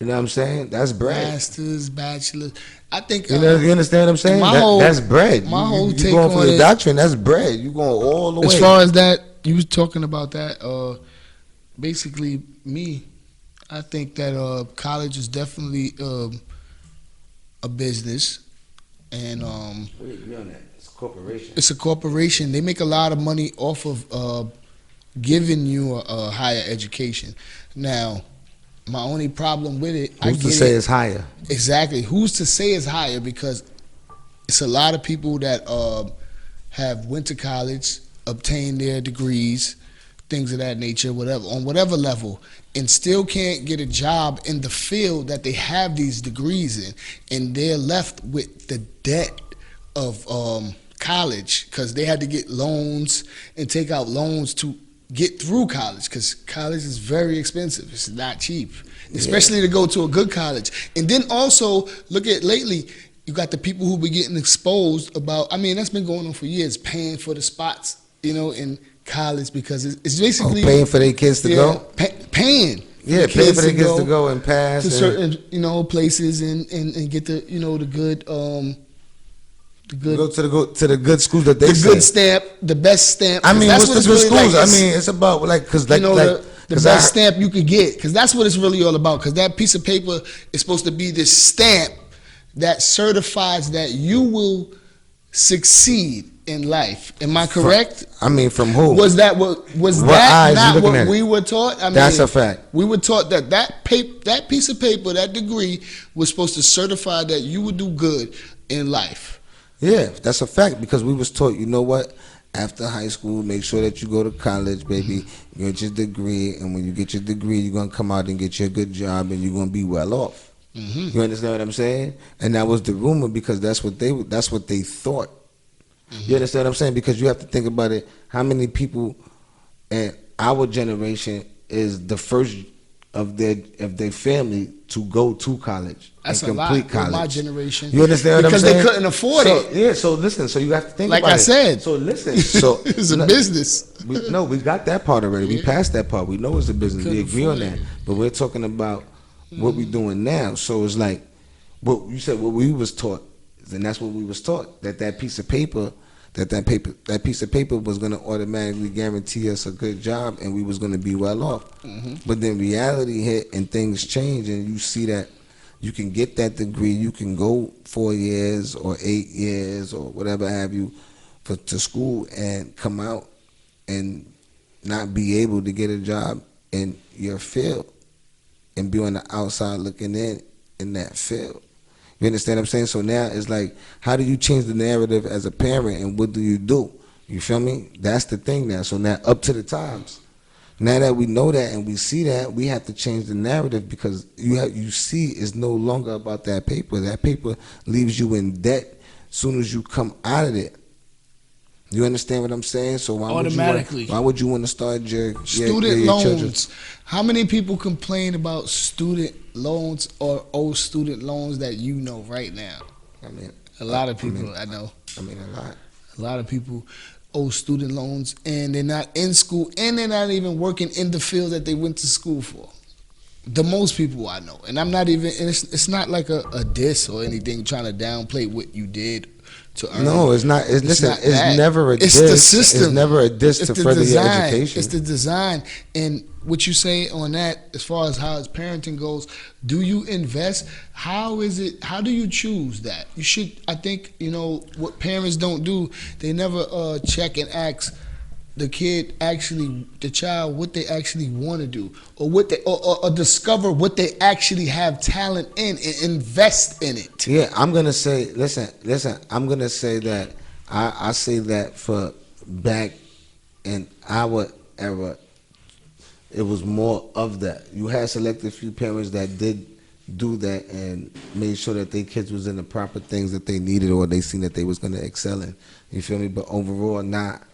You know what I'm saying? That's bread. Masters, bachelors. I think you understand what I'm saying? That's bread. My whole take you going on for the it, doctrine. That's bread. You going all the way. As far as that, you was talking about that. Basically, I think that college is definitely a business, and we agree on that. It's a corporation. It's a corporation. They make a lot of money off of giving you a higher education. Now, my only problem with it, who's to say it's higher? Exactly. Who's to say it's higher? Because it's a lot of people that have went to college, obtained their degrees, things of that nature, whatever, on whatever level, and still can't get a job in the field that they have these degrees in, and they're left with the debt of college because they had to get loans and take out loans to get through college, because college is very expensive. It's not cheap, especially to go to a good college. And then also look at lately, you got the people who be getting exposed about, that's been going on for years, paying for the spots, in college, because it's basically paying for their kids to go. Paying. Yeah, paying for their kids to go and pass to certain places and get the the good. Go to the good schools that they good stamp, the best stamp. What's the good schools? It's about the best stamp you could get, because that's what it's really all about. Because that piece of paper is supposed to be this stamp that certifies that you will succeed in life. Am I correct? From who? Was that not what we were taught? That's a fact. We were taught that piece of paper, that degree, was supposed to certify that you would do good in life. Yeah, that's a fact, because we was taught, you know what? After high school, make sure that you go to college, baby. You get your degree, and when you get your degree, you're gonna come out and get you a good job, and you're gonna be well off. Mm-hmm. You understand what I'm saying? And that was the rumor, because that's what they thought. Mm-hmm. You understand what I'm saying? Because you have to think about it. How many people and our generation is the first of their family to go to college That's and a lot complete with college. my generation. You understand what I'm Because saying? they couldn't afford it. Yeah. So listen. So you have to think Like about I it. said. So listen. So It's a business. we got that part already. We passed that part. We know it's a business. We Couldn't agree on afford that. it. But we're talking about what we're doing now. So it's like what you said. What we was taught, and that's what we was taught. That piece of paper. That piece of paper was going to automatically guarantee us a good job, and we was going to be well off. But then reality hit, and things change, and you see that you can get that degree. You can go 4 years or 8 years or whatever have you to school and come out and not be able to get a job in your field and be on the outside looking in that field. You understand what I'm saying? So now it's like, how do you change the narrative as a parent, and what do? You feel me? That's the thing now. So now up to the times. Now that we know that and we see that, we have to change the narrative, because you see it's no longer about that paper. That paper leaves you in debt as soon as you come out of it. You understand what I'm saying? So why would you want to start your Student your loans. children? How many people complain about student loans or old student loans that you know right now? I mean, A lot of people I know. I mean, a lot. A lot of people owe student loans, and they're not in school, and they're not even working in the field that they went to school for. The most people I know, and I'm not even. And it's not like a diss or anything, trying to downplay what you did to earn. No, it's not. It's that. never a It's diss. the system. It's never a diss to further your education. It's the design. And what you say on that, as far as how his parenting goes, do you invest? How is it? How do you choose that? You should. I think what parents don't do. They never check and ask the child, what they actually want to do, or what they or discover what they actually have talent in, and invest in it. Yeah, I'm gonna say. Listen. I'm gonna say that. I say that for back in our era, it was more of that. You had selected few parents that did do that and made sure that their kids was in the proper things that they needed, or they seen that they was gonna excel in. You feel me? But overall, not.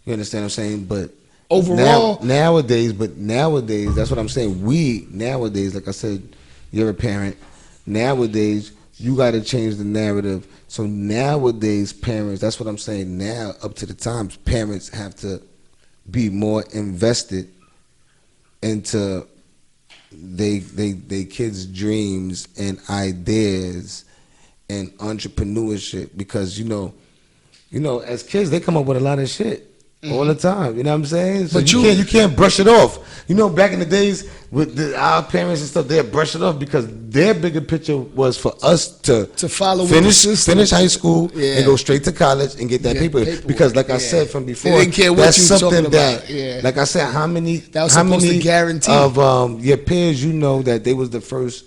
You understand what I'm saying? But overall, nowadays, that's what I'm saying. Nowadays, like I said, you're a parent. Nowadays, you got to change the narrative. So nowadays, parents, that's what I'm saying. Now, up to the times, parents have to be more invested into they kids' dreams and ideas and entrepreneurship, because as kids, they come up with a lot of shit. All the time, you know what I'm saying? So But you can't brush it off. Back in the days with our parents and stuff, they'd brush it off because their bigger picture was for us to follow finish high school Yeah. and go straight to college and get that paper. Because like I said from before, they didn't care what that's you something talking that, about. Yeah. like I said, how many to guarantee of your peers that they was the first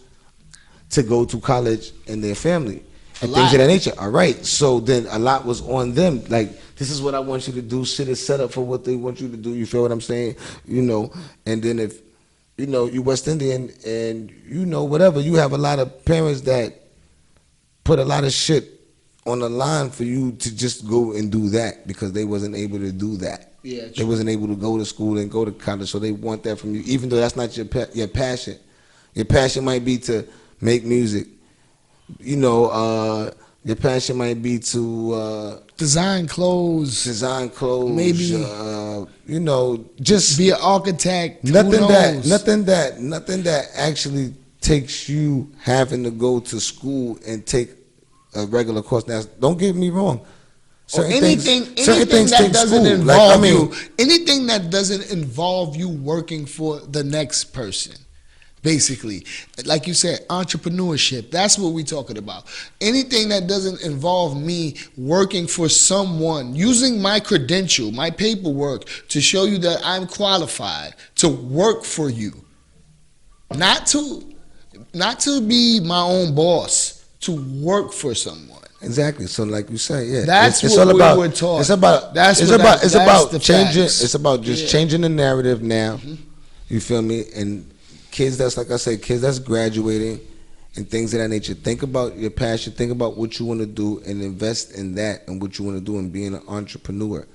to go to college in their family and things of that nature. All right, so then a lot was on them. Like, this is what I want you to do. Shit is set up for what they want you to do. You feel what I'm saying? And then if you West Indian and whatever, you have a lot of parents that put a lot of shit on the line for you to just go and do that, because they wasn't able to do that. Yeah, they wasn't able to go to school and go to college, so they want that from you, even though that's not your passion. Your passion might be to make music. Your passion might be to design clothes, maybe just be an architect. Nothing that actually takes you having to go to school and take a regular course. Now, don't get me wrong. Anything that doesn't involve you, anything that doesn't involve you working for the next person. Basically, like you said, entrepreneurship, that's what we're talking about. Anything that doesn't involve me working for someone, using my credential, my paperwork to show you that I'm qualified to work for you. Not to be my own boss, to work for someone. Exactly. So, like you say, yeah, that's it's what all we about, were taught. It's about changing. It's about just changing the narrative now. You feel me? And kids that's, like I said, kids that's graduating and things of that nature. Think about your passion. Think about what you want to do and invest in that and what you want to do in being an entrepreneur.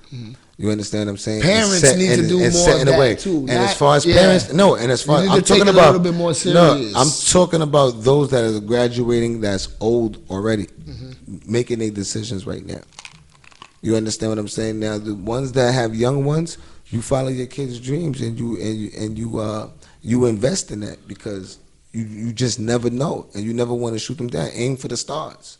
You understand what I'm saying? Parents need to do more of that too. And as far as parents, no, and as far as I'm talking about, a little bit more serious. No, I'm talking about those that are graduating that's old already, making their decisions right now. You understand what I'm saying? Now, the ones that have young ones, you follow your kids' dreams and you invest in that because you just never know and you never want to shoot them down. Aim for the stars.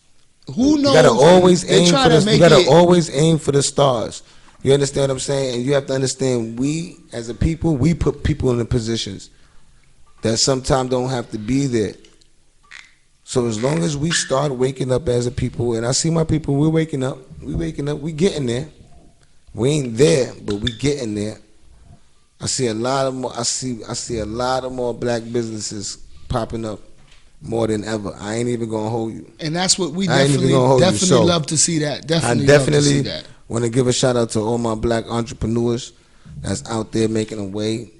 Who knows? You gotta always aim for the. You gotta always aim for the stars. You understand what I'm saying? And you have to understand, we as a people, we put people in the positions that sometimes don't have to be there. So as long as we start waking up as a people, and I see my people, we're waking up, we getting there. We ain't there, but we getting there. I see a lot of more. I see a lot of more black businesses popping up more than ever. I ain't even gonna hold you. And that's what we definitely love to see. That definitely, I definitely love to see that. Want to give a shout out to all my black entrepreneurs that's out there making a way,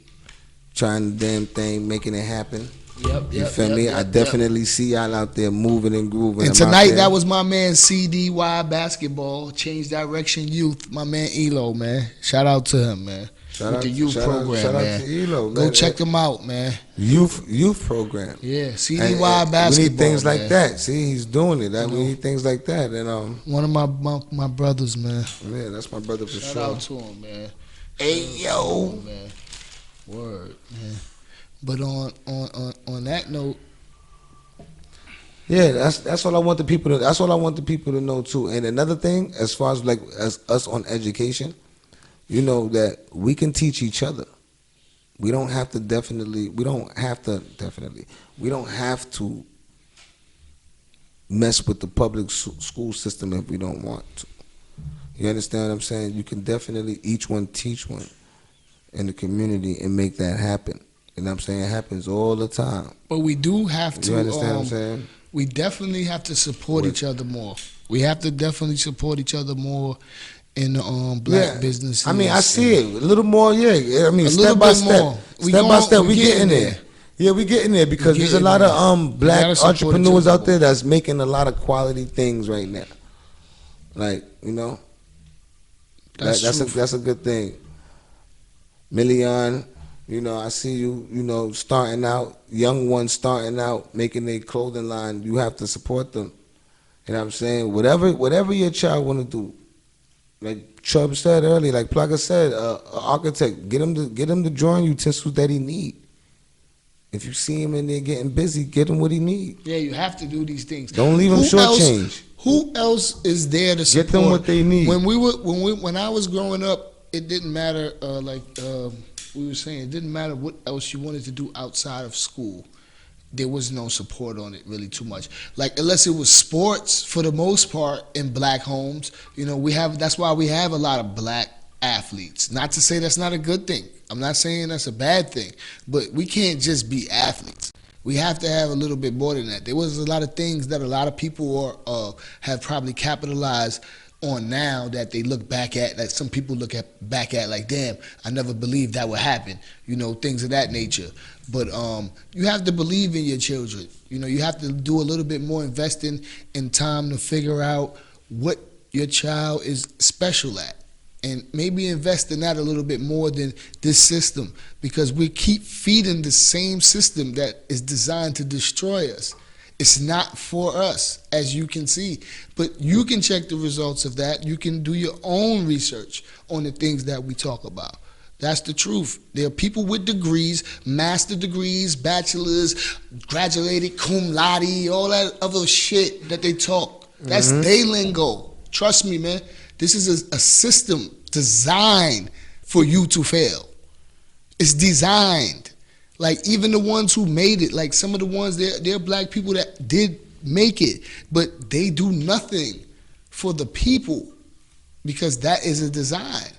trying the damn thing, making it happen. You feel me? I definitely see y'all out there moving and grooving. And tonight, that was my man CDY Basketball, Change Direction Youth, my man Elo, man. Shout out to him, man. Shout out to youth program, shout man. Out to Elo, man. Go check him out, man. Youth program. Yeah, CDY Basketball. We need things man. like that. See, he's doing it. We need things like that. And one of my brothers, man. Yeah, that's my brother for sure. Shout out to him, man. Hey yo, man. Word, man. But on that note, yeah, that's all I want the people to. That's all I want the people to know too. And another thing, as far as like as us on education, you know that we can teach each other. We don't have to definitely. We don't have to mess with the public school system if we don't want to. You understand what I'm saying? You can definitely each one teach one in the community and make that happen. You know what I'm saying? It happens all the time. But we do have to. You understand what I'm saying? We definitely have to support each other more. We have to definitely support each other more in the black businesses. I mean, I see it a little more. Yeah, I mean, step by step, we getting there. Yeah, we getting there because there's a lot of black entrepreneurs out there that's making a lot of quality things right now. Like, you know, that's a good thing. Million. You know, I see you, you know, starting out, young ones starting out, making their clothing line. You have to support them. You know what I'm saying? Whatever your child want to do. Like Chubb said earlier, like Plaga said, an architect, get him the drawing utensils that he need. If you see him in there getting busy, get him what he need. Yeah, you have to do these things. Don't leave him shortchanged. Who else is there to support? Get them what they need. When I was growing up, it didn't matter, we were saying, it didn't matter what else you wanted to do outside of school. There was no support on it really too much. Like, unless it was sports, for the most part, in black homes, you know, that's why we have a lot of black athletes. Not to say that's not a good thing. I'm not saying that's a bad thing, but we can't just be athletes. We have to have a little bit more than that. There was a lot of things that a lot of people have probably capitalized on now that they look back at, that some people back at like, damn, I never believed that would happen, you know, things of that nature. But you have to believe in your children. You know, you have to do a little bit more investing in time to figure out what your child is special at. And maybe invest in that a little bit more than this system, because we keep feeding the same system that is designed to destroy us. It's not for us, as you can see. But you can check the results of that. You can do your own research on the things that we talk about. That's the truth. There are people with degrees, master degrees, bachelors, graduated cum laude, all that other shit that they talk. That's their lingo. Trust me, man. This is a system designed for you to fail. It's designed. Like, even the ones who made it, like some of the ones, they're black people that did make it, but they do nothing for the people, because that is a design.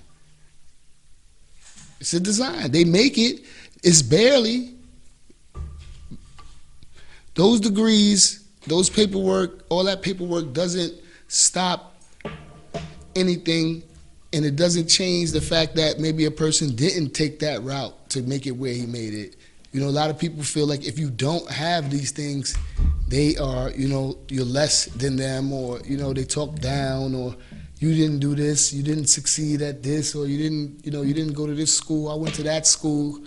It's a design. They make it. It's barely. Those degrees, those paperwork, all that paperwork doesn't stop anything, and it doesn't change the fact that maybe a person didn't take that route to make it where he made it. You know, a lot of people feel like if you don't have these things, they are, you're less than them, or they talk down, or you didn't do this, you didn't succeed at this, or you didn't go to this school. I went to that school.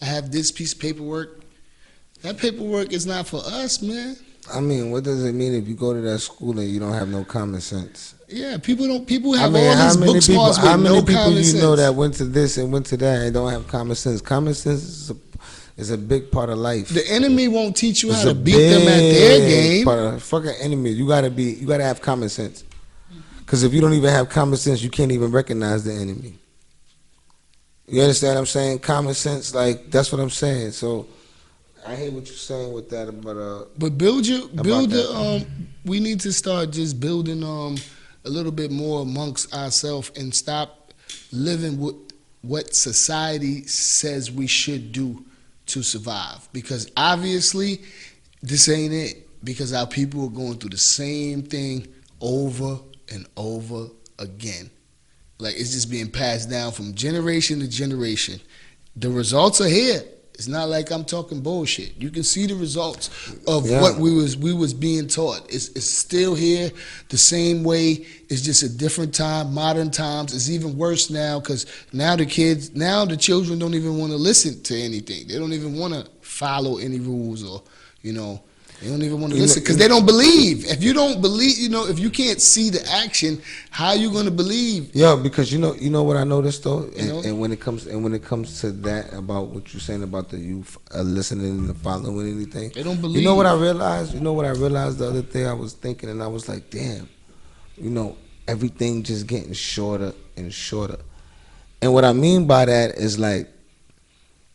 I have this piece of paperwork. That paperwork is not for us, man. I mean, what does it mean if you go to that school and you don't have no common sense? Yeah, people have all these book smarts with no common sense. How many people you know that went to this and went to that and don't have common sense? Common sense is a big part of life. The enemy won't teach you how to beat them at their game. Part of fucking enemy. You gotta have common sense. Because if you don't even have common sense, you can't even recognize the enemy. You understand what I'm saying? Common sense, like, that's what I'm saying. So I hear what you're saying with that, but we need to start just building a little bit more amongst ourselves and stop living with what society says we should do to survive. Because obviously this ain't it. Because our people are going through the same thing over and over again. Like, it's just being passed down from generation to generation. The results are here. It's not like I'm talking bullshit. You can see the results of what we was being taught. It's still here the same way. It's just a different time, modern times. It's even worse now because now the children don't even want to listen to anything. They don't even want to follow any rules, or they don't even want to listen because they don't believe. If you don't believe, if you can't see the action, how you going to believe? Yeah, because you know what I noticed though, and when it comes to that, about what you're saying about the youth listening and following anything, they don't believe. You know what I realized? The other day I was thinking, and I was like, damn, everything just getting shorter and shorter. And what I mean by that is like,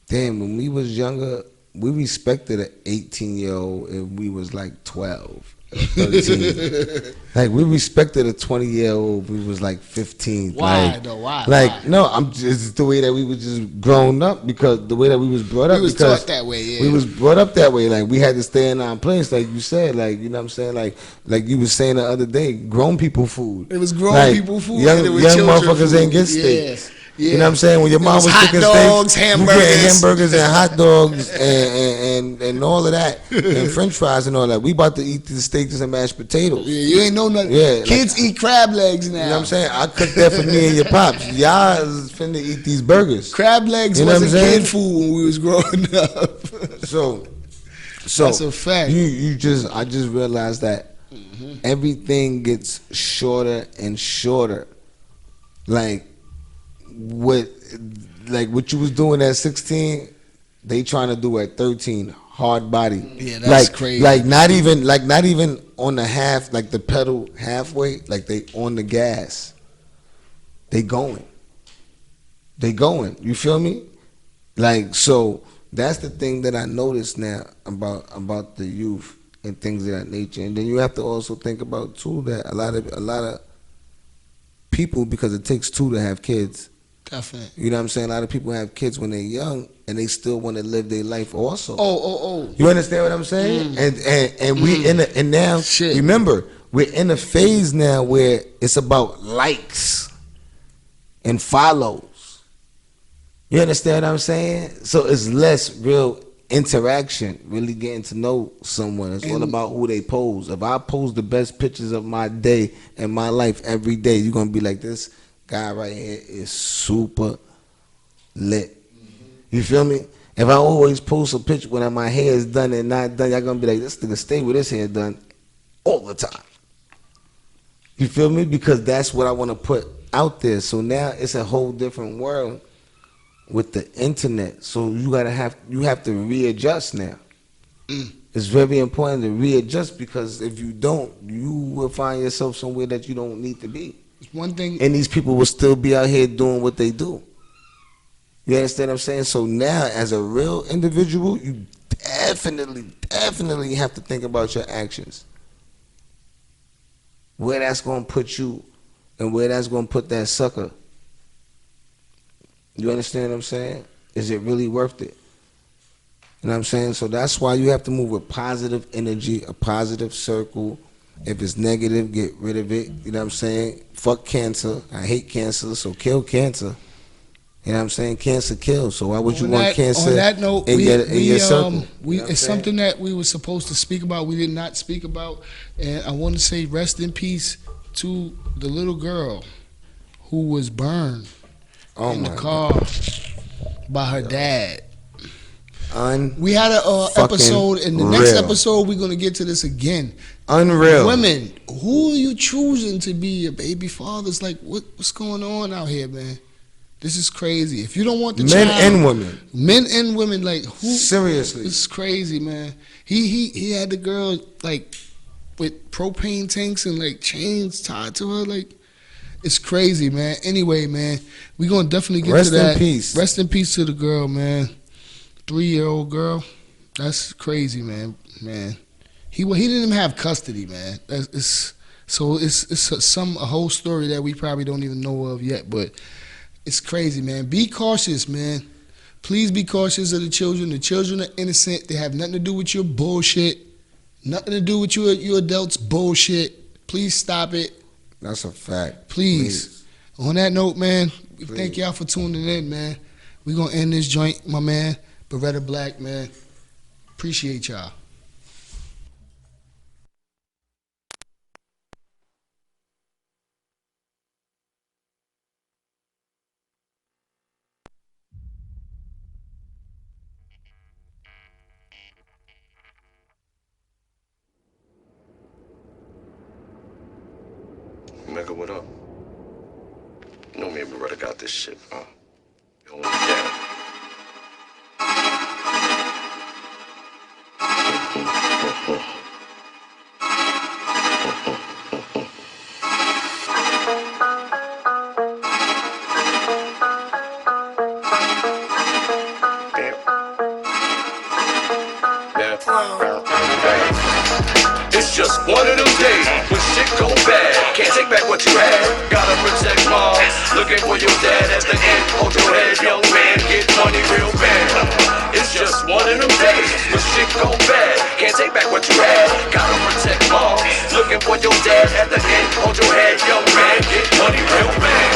damn, when we was younger, we respected an 18-year-old if we was like 12, 13. Like, we respected a 20-year-old if we was like 15. Why though? Why? Like, why? no, I'm just the way that we was just grown up, because the way that we was brought up. We was taught that way, yeah. We was brought up that way. Like, we had to stay in our place, like you said. Like, you know what I'm saying? Like you was saying the other day, grown people food. It was grown people food. Young motherfuckers food. ain't get steak. Yeah. You know what I'm saying? When your mom was cooking dogs, steaks, hamburgers. you get hamburgers and hot dogs and all of that, and French fries and all that. We about to eat the steaks and mashed potatoes. Yeah, you ain't know nothing. Yeah, kids eat crab legs now. You know what I'm saying? I cooked that for me and your pops. Y'all is finna eat these burgers. Crab legs wasn't kid food when we was growing up. So that's a fact. I just realized that everything gets shorter and shorter. Like what you was doing at 16, they trying to do at 13. Hard body. Yeah, that's crazy. Like not even on the half, like the pedal halfway, like they on the gas. They going. You feel me? Like, so that's the thing that I noticed now about the youth and things of that nature. And then you have to also think about too that a lot of people, because it takes two to have kids. Definitely. You know what I'm saying? A lot of people have kids when they're young and they still want to live their life also. Oh. You understand what I'm saying? And we and now remember, we're in a phase now where it's about likes and follows. You understand what I'm saying? So it's less real interaction, really getting to know someone. It's all about who they pose. If I pose the best pictures of my day and my life every day, you're gonna be like, this guy right here is super lit. You feel me? If I always post a picture when my hair is done and not done, y'all gonna be like, this nigga stay with his hair done all the time. You feel me? Because that's what I want to put out there. So now it's a whole different world with the internet. So you have to readjust now. It's very important to readjust, because if you don't, you will find yourself somewhere that you don't need to be. One thing, and these people will still be out here doing what they do. You understand what I'm saying? So now, as a real individual, you definitely have to think about your actions. Where that's going to put you and where that's going to put that sucker. You understand what I'm saying? Is it really worth it? You know what I'm saying? So that's why you have to move with positive energy, a positive circle. If it's negative, get rid of it. You know what I'm saying? Fuck cancer. I hate cancer, so kill cancer. You know what I'm saying? Cancer kills. So why would you On want that- cancer on that note, in your circle? it's You know what I'm saying? something that we were supposed to speak about. We did not speak about, and I want to say rest in peace to the little girl who was burned in the car by her dad. We had a episode. In the next episode, we're gonna get to this again. Unreal. Women, who are you choosing to be your baby fathers? Like, what's going on out here, man? This is crazy. If you don't want the Men child, and women. men and women, like who? Seriously, This is crazy, man. He had the girl like with propane tanks and like chains tied to her, like. It's crazy, man. Anyway, man, we gonna definitely get to that. Rest in peace. Rest in peace to the girl, man. 3-year-old girl. That's crazy, man. He didn't even have custody, man. It's a whole story that we probably don't even know of yet, but it's crazy, man. Be cautious, man. Please be cautious of the children. The children are innocent. They have nothing to do with your bullshit. Nothing to do with you adults' bullshit. Please stop it. That's a fact. Please. On that note, man, we thank y'all for tuning in, man. We're going to end this joint, my man, Beretta Black, man. Appreciate y'all. Mega, what up? You know me and Beretta got this shit, huh? You hold it down. It's just one of them days when shit go bad. Can't take back what you had. Gotta protect mom. Looking for your dad at the end. Hold your head, young man. Get money real bad. It's just one of them days when shit go bad. Can't take back what you had. Gotta protect mom. Looking for your dad at the end. Hold your head, young man. Get money real bad.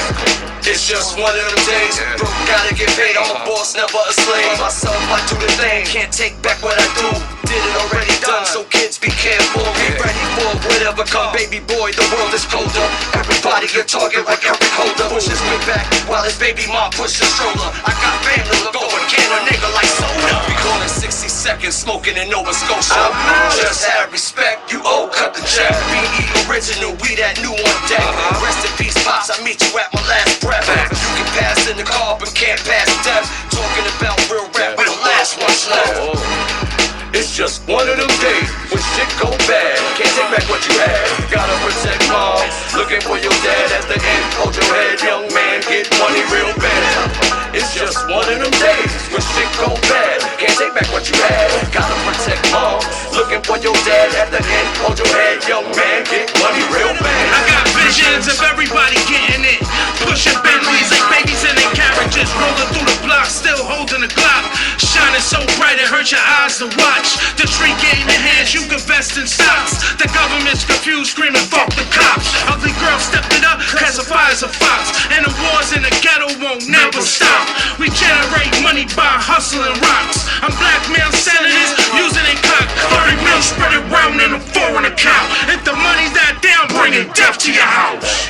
It's just one of them days. Bro, gotta get paid. I'm a boss, never a slave. Myself, I do the thing. Can't take back what I do. Did it already done, so kids be careful. Be ready for whatever come. Baby boy, the world is colder. Everybody a target like Eric Holder. Push his way back while his baby mom push the stroller. I got family, look over, can a nigga like soda. We callin' 60 seconds, smoking in Nova Scotia. Just have respect, you owe, cut the check. BE original, we that new on deck. Rest in peace, pops, I meet you at my last breath. You can pass in the car, but can't pass death. Talking about real rap, we the last ones left. It's just one of them days when shit go bad. Can't take back what you had. Gotta protect mom. Looking for your dad at the end. Hold your head, young man. Get money real bad. It's just one of them days when shit go bad. Can't take back what you had. Gotta protect mom. Looking for your dad at the end. Hold your head, young man. Get money real bad. I got visions of everybody getting it. Pushing Bentleys like babies in their carriages. Rolling through the block, still holding a Glock. Shining so bright it hurt your eyes to watch. The street game in hands, you can vest in stocks. The government's confused, screaming fuck the cops. Ugly girl stepped it up, classified as a fox. And the wars in the ghetto won't never stop. We generate money by hustling rocks. I'm blackmail senators using a cock. 30 mil spread it round in a foreign account. If the money's that down, bringing death to your house.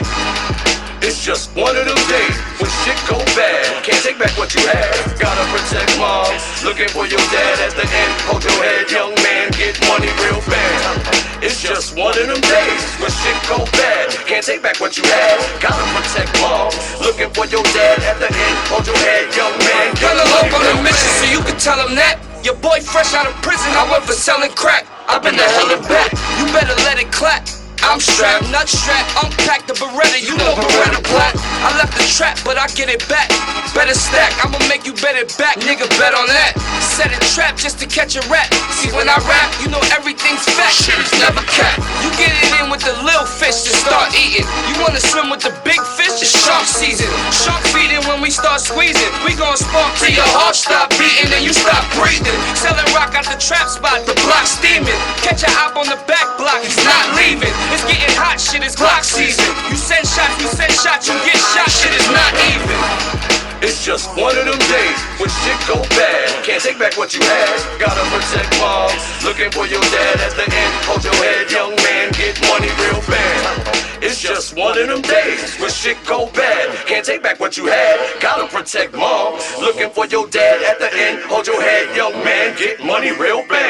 It's just one of them days when shit go bad. Can't take back what you had. Gotta protect mom. Looking for your dad at the end. Hold your head, young man. Get money real bad. It's just one of them days when shit go bad. Can't take back what you had. Gotta protect mom. Looking for your dad at the end. Hold your head, young man. Get money on a real mission, so bad. you can tell him that. Your boy fresh out of prison, I went for selling crack. I've been to hell and back. You better let it clap. I'm strapped, nut strapped, unpack the Beretta, you know Beretta Black. I left the trap, but I get it back. Better stack, I'ma make you bet it back, nigga, bet on that. Set a trap just to catch a rat. See, when I rap, you know everything's fact, shit is never cap. You get it in with the little fish to start eating. You wanna swim with the big fish, it's shark season. Shark feeding when we start squeezing. We gon' spark till your heart stop beating and you stop breathing. Selling rock out the trap spot, the block steaming. Catch a op on the back block, it's not leaving. It's getting hot, shit is Glock season. You send shots, you get shot, shit is not even. It's just one of them days when shit go bad. Can't take back what you had. Gotta protect mom. Looking for your dad at the end. Hold your head, young man. Get money real bad. It's just one of them days when shit go bad. Can't take back what you had. Gotta protect mom. Looking for your dad at the end. Hold your head, young man. Get money real bad.